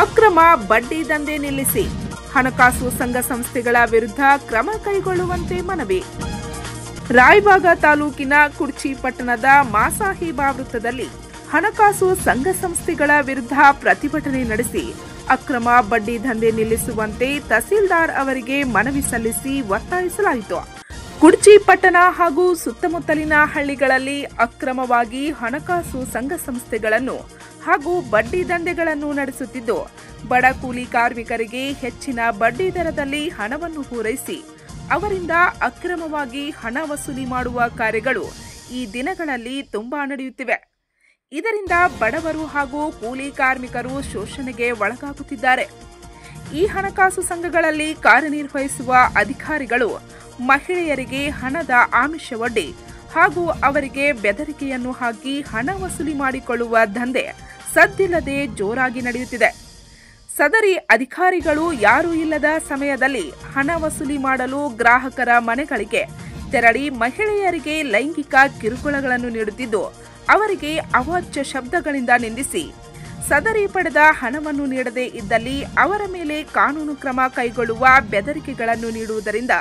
ಅಕ್ರಮ ಬಡ್ಡಿ ದಂಧೆ ನಿಲ್ಲಿಸಿ ಹಣಕಾಸು ಸಂಘ ಸಂಸ್ಥೆಗಳ ವಿರುದ್ಧ ಕ್ರಮ ಕೈಗೊಳ್ಳುವಂತೆ ಮನವಿ. ರಾಯಬಾಗ ತಾಲೂಕಿನ ಕುಡ್ಚಿ ಪಟ್ಟಣದ ಮಾಸಾಹಿಬಾ ವೃತ್ತದಲ್ಲಿ ಹಣಕಾಸು ಸಂಘ ಸಂಸ್ಥೆಗಳ ವಿರುದ್ಧ ಪ್ರತಿಭಟನೆ ನಡೆಸಿ ಅಕ್ರಮ ಬಡ್ಡಿ ದಂಧೆ ನಿಲ್ಲಿಸುವಂತೆ ತಹಸೀಲ್ದಾರ್ ಅವರಿಗೆ ಮನವಿ ಸಲ್ಲಿಸಿ ಒತ್ತಾಯಿಸಲಾಯಿತು. ಕುಡ್ಚಿ ಪಟ್ಟಣ ಹಾಗೂ ಸುತ್ತಮುತ್ತಲಿನ ಹಳ್ಳಿಗಳಲ್ಲಿ ಅಕ್ರಮವಾಗಿ ಹಣಕಾಸು ಸಂಘ ಸಂಸ್ಥೆಗಳನ್ನು ಹಾಗೂ ಬಡ್ಡಿ ದಂಧೆಗಳನ್ನು ನಡೆಸುತ್ತಿದ್ದು, ಬಡ ಕೂಲಿ ಕಾರ್ಮಿಕರಿಗೆ ಹೆಚ್ಚಿನ ಬಡ್ಡಿ ದರದಲ್ಲಿ ಹಣವನ್ನು ಪೂರೈಸಿ ಅವರಿಂದ ಅಕ್ರಮವಾಗಿ ಹಣ ವಸೂಲಿ ಮಾಡುವ ಕಾರ್ಯಗಳು ಈ ದಿನಗಳಲ್ಲಿ ತುಂಬಾ ನಡೆಯುತ್ತಿವೆ. ಇದರಿಂದ ಬಡವರು ಹಾಗೂ ಕೂಲಿ ಕಾರ್ಮಿಕರು ಶೋಷಣೆಗೆ ಒಳಗಾಗುತ್ತಿದ್ದಾರೆ. ಈ ಹಣಕಾಸು ಸಂಘಗಳಲ್ಲಿ ಕಾರ್ಯನಿರ್ವಹಿಸುವ ಅಧಿಕಾರಿಗಳು ಮಹಿಳೆಯರಿಗೆ ಹಣದ ಆಮಿಷವೊಡ್ಡಿ ಹಾಗೂ ಅವರಿಗೆ ಬೆದರಿಕೆಯನ್ನು ಹಾಕಿ ಹಣ ವಸೂಲಿ ಮಾಡಿಕೊಳ್ಳುವ ದಂಧೆ ಸದ್ದಿಲ್ಲದೆ ಜೋರಾಗಿ ನಡೆಯುತ್ತಿದೆ. ಸದರಿ ಅಧಿಕಾರಿಗಳು ಯಾರೂ ಇಲ್ಲದ ಸಮಯದಲ್ಲಿ ಹಣ ವಸೂಲಿ ಮಾಡಲು ಗ್ರಾಹಕರ ಮನೆಗಳಿಗೆ ತೆರಳಿ ಮಹಿಳೆಯರಿಗೆ ಲೈಂಗಿಕ ಕಿರುಕುಳಗಳನ್ನು ನೀಡುತ್ತಿದ್ದು, ಅವರಿಗೆ ಅವಾಚ್ಯ ಶಬ್ದಗಳಿಂದ ನಿಂದಿಸಿ ಸದರಿ ಪಡೆದ ಹಣವನ್ನು ನೀಡದೇ ಇದ್ದಲ್ಲಿ ಅವರ ಮೇಲೆ ಕಾನೂನು ಕ್ರಮ ಕೈಗೊಳ್ಳುವ ಬೆದರಿಕೆಗಳನ್ನು ನೀಡುವುದರಿಂದ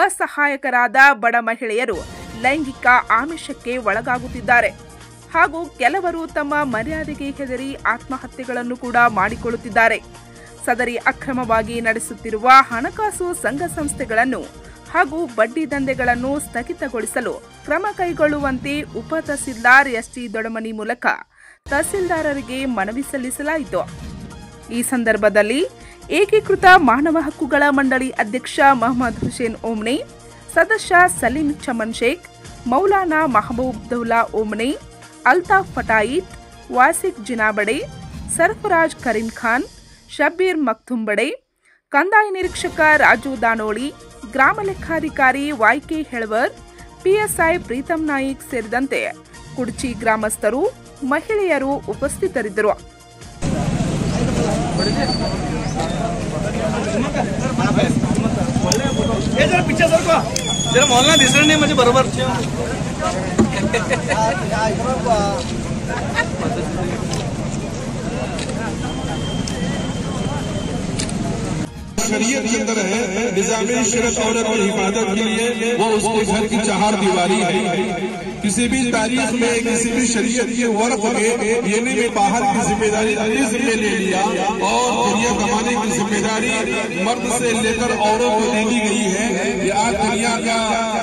ಅಸಹಾಯಕರಾದ ಬಡ ಮಹಿಳೆಯರು ಲೈಂಗಿಕ ಆಮಿಷಕ್ಕೆ ಒಳಗಾಗುತ್ತಿದ್ದಾರೆ ಹಾಗೂ ಕೆಲವರು ತಮ್ಮ ಮರ್ಯಾದೆಗೆ ಹೆದರಿ ಆತ್ಮಹತ್ಯೆಗಳನ್ನು ಕೂಡ ಮಾಡಿಕೊಳ್ಳುತ್ತಿದ್ದಾರೆ. ಸದರಿ ಅಕ್ರಮವಾಗಿ ನಡೆಸುತ್ತಿರುವ ಹಣಕಾಸು ಸಂಘ ಸಂಸ್ಥೆಗಳನ್ನು ಹಾಗೂ ಬಡ್ಡಿ ದಂಧೆಗಳನ್ನು ಸ್ಥಗಿತಗೊಳಿಸಲು ಕ್ರಮ ಕೈಗೊಳ್ಳುವಂತೆ ಉಪ ತಹಸೀಲ್ದಾರ್ ಎಸ್ಟಿ ದೊಡಮನಿ ಮೂಲಕ ತಹಸೀಲ್ದಾರರಿಗೆ ಮನವಿ ಸಲ್ಲಿಸಲಾಯಿತು. ಈ ಸಂದರ್ಭದಲ್ಲಿ ಏಕೀಕೃತ ಮಾನವ ಹಕ್ಕುಗಳ ಮಂಡಳಿ ಅಧ್ಯಕ್ಷ ಮೊಹಮ್ಮದ್ ಹುಸೇನ್ ಓಮ್ನೆ, ಸದಸ್ಯ ಸಲೀಂ ಚಮನ್ ಶೇಖ್, ಮೌಲಾನಾ ಮಹಬೂಬ್ದುಲ್ಲಾ ಓಮ್ನೆ, ಅಲ್ತಾಫ್ ಫಟಾಯಿತ್, ವಾಸಿಕ್ ಜಿನಾಬಡೆ, ಸರ್ಫರಾಜ್ ಕರೀಂ ಖಾನ್, ಶಬ್ಬೀರ್ ಮಕ್ತುಂಬಡೆ, ಕಂದಾಯ ನಿರೀಕ್ಷಕ ರಾಜು ದಾನೋಳಿ, ಗ್ರಾಮ ಲೆಕ್ಕಾಧಿಕಾರಿ ವೈಕೆ ಹೆಳವರ್, ಪಿಎಸ್ಐ ಪ್ರೀತಂ ನಾಯಿಕ್ ಸೇರಿದಂತೆ ಕುಡ್ಚಿ ಗ್ರಾಮಸ್ಥರು, ಮಹಿಳೆಯರು ಉಪಸ್ಥಿತರಿದ್ದರು. शरीयत के अंदर है, निजामे शरत औरत की हिफाजत के लिए वो उसके घर की चार दीवारी है। किसी भी तारीख में किसी भी शरीयत के वर्क में लेने में बाहर की जिम्मेदारी अपने जिम्मे ले लिया और दुनिया कमाने की जिम्मेदारी मर्द से लेकर औरत को दे दी गई है। ये आज दुनिया का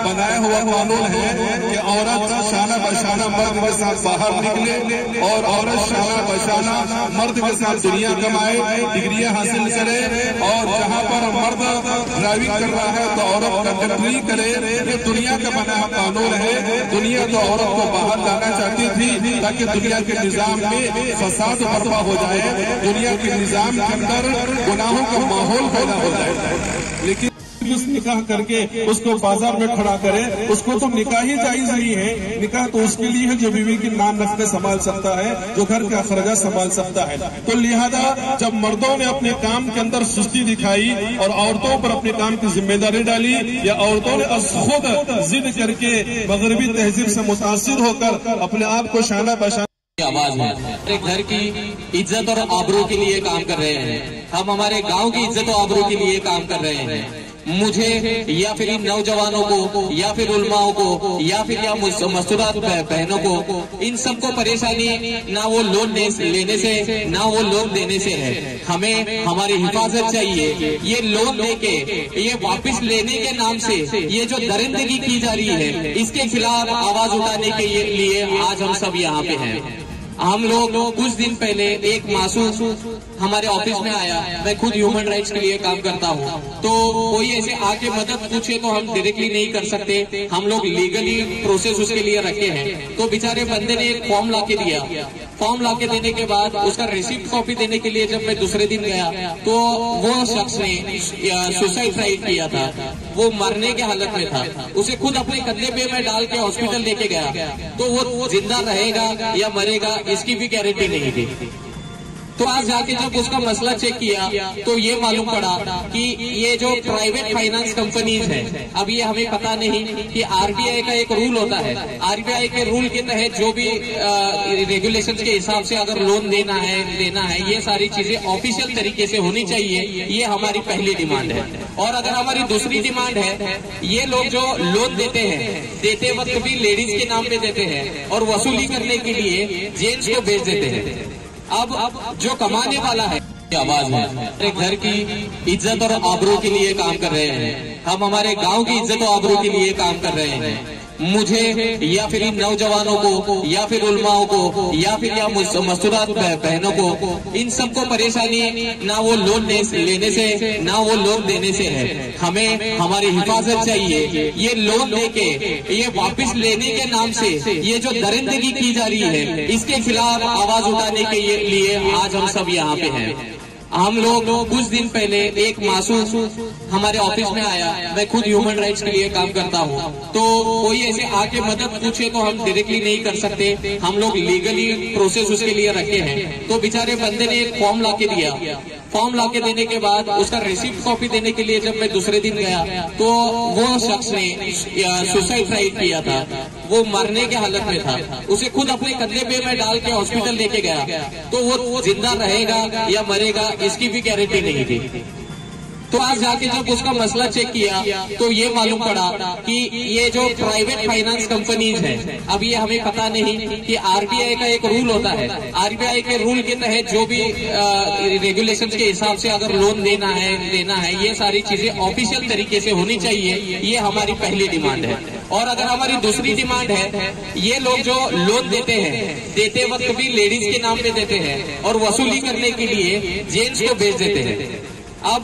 बनाया हुआ कानून है कि औरत शाना बशाना मर्द के साथ बाहर निकले और औरत शाना बशाना मर्द के साथ दुनिया कमाए, डिग्रियां हासिल करे और जहाँ पर मर्द ड्राइविंग कर रहा है तो औरत कंडक्टरी करे। ये दुनिया का बना कानून है। दुनिया तो औरत को बाहर लाना चाहती थी ताकि दुनिया के निजाम में फसाद बर्पा हो जाए, दुनिया के निजाम के अंदर गुनाहों का माहौल पैदा हो जाए। लेकिन निकाह करके उसको बाजार में खड़ा करे, उसको तो निकाह ही जायज नहीं है। निकाह तो उसके लिए है जो बीवी की नाम नस्लें संभाल सकता है, जो घर का खर्चा संभाल सकता है। तो लिहाजा जब मर्दों ने अपने काम के अंदर सुस्ती दिखाई और औरतों पर अपने काम की जिम्मेदारी डाली या औरतों ने खुद जिद करके मगरबी तहजीब से मुतासिर होकर अपने आप को शाना बशाना आवाज है, हमारे घर की इज्जत और आबरू के लिए काम कर रहे हैं, हम हमारे गांव की इज्जत और आबरू के लिए काम कर रहे हैं। मुझे या फिर इन नौजवानों को या फिर उलमाओं को या फिर या मस्तूरात बहनों को, इन सबको परेशानी ना वो लोन लेने से ना वो लोन देने से है। हमें हमारी हिफाजत चाहिए। ये लोन लेके ये वापस लेने के नाम से ये जो दरिंदगी की जा रही है, इसके खिलाफ आवाज उठाने के लिए आज हम सब यहाँ पे हैं। हम लोग कुछ दिन पहले एक मासूम हमारे ऑफिस में आया, मैं खुद ह्यूमन राइट्स के लिए काम करता हूँ, तो कोई ऐसे आके मदद पूछे तो हम डायरेक्टली नहीं कर सकते, हम लोग लीगली प्रोसेस उसके लिए रखे हैं। तो बेचारे बंदे ने एक फॉर्म लाके दिया, फॉर्म लाके देने के बाद उसका रिसिप्ट कॉपी देने के लिए जब मैं दूसरे दिन गया तो वो शख्स ने सुसाइड किया था, वो मरने के हालत में था, उसे खुद अपने कंधे पे मैं डाल के हॉस्पिटल लेके गया, तो वो जिंदा रहेगा या मरेगा इसकी भी गारंटी नहीं थी। तो आज जाके जब उसका मसला चेक किया तो ये मालूम पड़ा कि ये जो प्राइवेट फाइनेंस कंपनीज है, अब ये हमें पता नहीं कि आरबीआई का एक रूल होता है, आरबीआई के रूल के तहत जो भी रेगुलेशंस के हिसाब से अगर लोन देना है ये सारी चीजें ऑफिशियल तरीके से होनी चाहिए। ये हमारी पहली डिमांड है। और अगर हमारी दूसरी डिमांड है, ये लोग जो लोन देते वक्त भी लेडीज के नाम पे देते हैं और वसूली करने के लिए जेंट्स को भेज देते हैं। अब जो कमाने वाला है आवाज है, हमारे घर की इज्जत और आबरू के लिए काम कर रहे हैं, हम हमारे गांव की इज्जत और आबरू के लिए काम कर रहे हैं। मुझे या फिर इन नौजवानों को या फिर उलमाओं को या फिर या मस्तूरात बहनों को, इन सबको परेशानी ना वो लोन लेने से ना वो लोन देने से है। हमें हमारी हिफाजत चाहिए। ये लोन लेके ये वापस लेने के नाम से ये जो दरिंदगी की जा रही है, इसके खिलाफ आवाज उठाने के लिए आज हम सब यहाँ पे हैं। हम लोग कुछ दिन पहले एक मासूम हमारे ऑफिस में आया, मैं खुद ह्यूमन राइट्स के लिए काम करता हूँ, तो कोई ऐसे आके मदद पूछे तो हम डायरेक्टली नहीं कर सकते, हम लोग लीगली प्रोसेस उसके लिए रखे हैं। तो बेचारे बंदे ने एक फॉर्म लाके दिया, फॉर्म लाके देने के बाद उसका रिसिप्ट कॉपी देने के लिए जब मैं दूसरे दिन गया तो वो शख्स ने सुसाइड ट्राई किया था, वो मरने के हालत में था। उसे खुद अपने कंधे पे मैं डाल के हॉस्पिटल लेके गया, तो वो जिंदा रहेगा या मरेगा इसकी भी गारंटी नहीं थी। तो आज जाके जब उसका मसला चेक किया तो ये मालूम पड़ा कि ये जो प्राइवेट फाइनेंस कंपनीज है, अब ये हमें पता नहीं कि आरबीआई का एक रूल होता है, आरबीआई के रूल के तहत जो भी रेगुलेशंस के हिसाब से अगर लोन देना है ये सारी चीजें ऑफिशियल तरीके से होनी चाहिए। ये हमारी पहली डिमांड है। और अगर हमारी दूसरी डिमांड है, ये लोग जो लोन देते वक्त भी लेडीज के नाम पे देते हैं और वसूली करने के लिए जेंट्स को भेज देते हैं। अब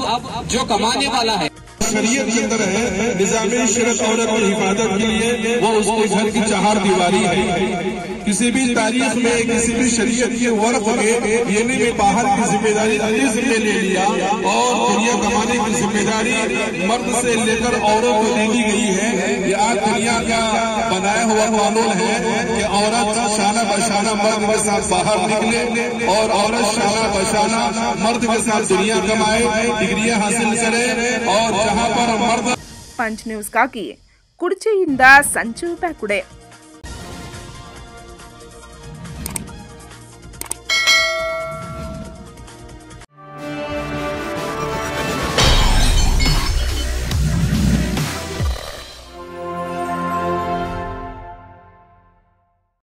जो कमाने वाला है शरीयत के अंदर है, निजामे शरत औरत की हिफाजत के लिए वो उसके घर की चार दीवारी है। किसी भी तारीख में किसी भी शरीयत के वर्क में ये नहीं बाहर की जिम्मेदारी जिम्मे ले लिया और दुनिया कमाने की जिम्मेदारी मर्द से लेकर औरत को दे दी गई है। ये आज दुनिया का बनाया हुआ कानून है कि औरत शाना बशाना मर्द के साथ बाहर निकले और औरत शाना बशाना मर्द के साथ दुनिया कमाए, डिग्रियां हासिल करे। और जहाँ पर मर्द पंच न्यूज ಗಾಗಿ ಕುರ್ಚಿಯಿಂದ ಸಂಜು ಬ್ಯಾಕುಡೆ।